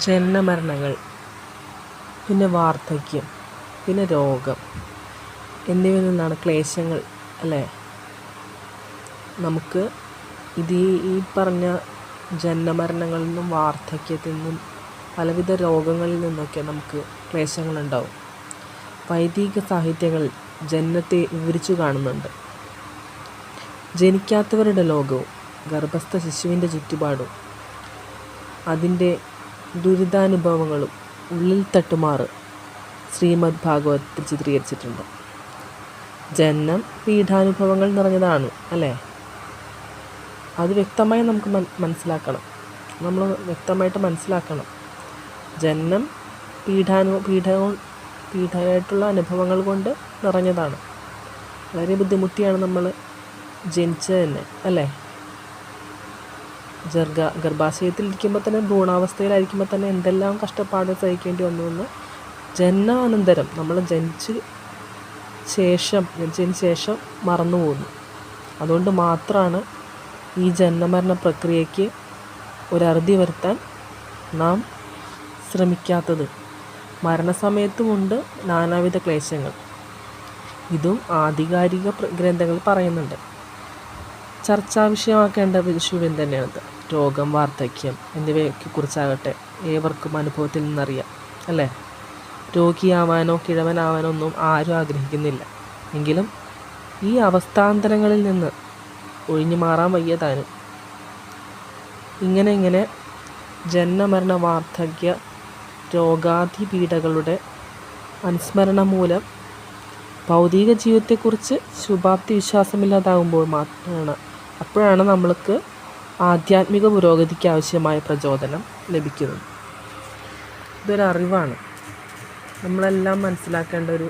ജനനമരണങ്ങൾ, പിന്നെ വാർദ്ധക്യം, പിന്നെ രോഗം എന്നിവയിൽ നിന്നാണ് ക്ലേശങ്ങൾ അല്ലേ? നമുക്ക് ഈ പറഞ്ഞ ജനനമരണങ്ങളിൽ നിന്നും വാർദ്ധക്യത്തിൽ നിന്നും പലവിധ രോഗങ്ങളിൽ നിന്നൊക്കെ നമുക്ക് ക്ലേശങ്ങളുണ്ടാവും. വൈദിക സാഹിത്യങ്ങളിൽ ജനനത്തെ വിവരിച്ചു കാണുന്നുണ്ട്. ജനിക്കാത്തവരുടെ ലോകവും ഗർഭസ്ഥ ശിശുവിൻ്റെ ചുറ്റുപാടും അതിൻ്റെ ദുരിതാനുഭവങ്ങളും ഉള്ളിൽ തട്ടുമാറ് ശ്രീമദ് ഭാഗവതത്തിൽ ചിത്രീകരിച്ചിട്ടുണ്ട്. ജനനം പീഠാനുഭവങ്ങൾ നിറഞ്ഞതാണ് അല്ലേ? അത് വ്യക്തമായി നമുക്ക് നമ്മൾ വ്യക്തമായിട്ട് മനസ്സിലാക്കണം. ജനനം പീഠായിട്ടുള്ള അനുഭവങ്ങൾ കൊണ്ട് നിറഞ്ഞതാണ്. വളരെ ബുദ്ധിമുട്ടിയാണ് നമ്മൾ ജനിച്ചത് തന്നെ അല്ലേ? ഗർഭാശയത്തിലിരിക്കുമ്പോൾ തന്നെ, ഭ്രൂണാവസ്ഥയിലായിരിക്കുമ്പോൾ തന്നെ എന്തെല്ലാം കഷ്ടപ്പാട് സഹിക്കേണ്ടി വന്നുവെന്ന് ജനനാനന്തരം നമ്മൾ ജനിച്ചതിന് ശേഷം മറന്നു പോകുന്നു. അതുകൊണ്ട് മാത്രമാണ് ഈ ജനനമരണ പ്രക്രിയയ്ക്ക് ഒരറുതി വരുത്താൻ നാം ശ്രമിക്കാത്തത്. മരണസമയത്തുമുണ്ട് നാനാവിധ ക്ലേശങ്ങൾ. ഇതും ആധികാരിക ഗ്രന്ഥങ്ങൾ പറയുന്നുണ്ട്. ചർച്ചാ വിഷയമാക്കേണ്ട വിഷയം തന്നെയാണത്. രോഗം, വാർദ്ധക്യം എന്നിവയൊക്കെ കുറിച്ചാകട്ടെ ഏവർക്കും അനുഭവത്തിൽ നിന്നറിയാം അല്ലേ? രോഗിയാവാനോ കിഴവനാവാനോ ഒന്നും ആരും ആഗ്രഹിക്കുന്നില്ല. എങ്കിലും ഈ അവസ്ഥാന്തരങ്ങളിൽ നിന്ന് ഒഴിഞ്ഞു മാറാൻ വയ്യതാനും. ഇങ്ങനെ ജനനമരണ വാർദ്ധക്യ രോഗാദി പീഡകളുടെ അനുസ്മരണം മൂലം ഭൗതിക ജീവിതത്തെക്കുറിച്ച് ശുഭാപ്തി അപ്പോഴാണ് നമ്മൾക്ക് ആധ്യാത്മിക പുരോഗതിക്ക് ആവശ്യമായ പ്രചോദനം ലഭിക്കുന്നത്. ഇതൊരറിവാണ്. നമ്മളെല്ലാം മനസ്സിലാക്കേണ്ട ഒരു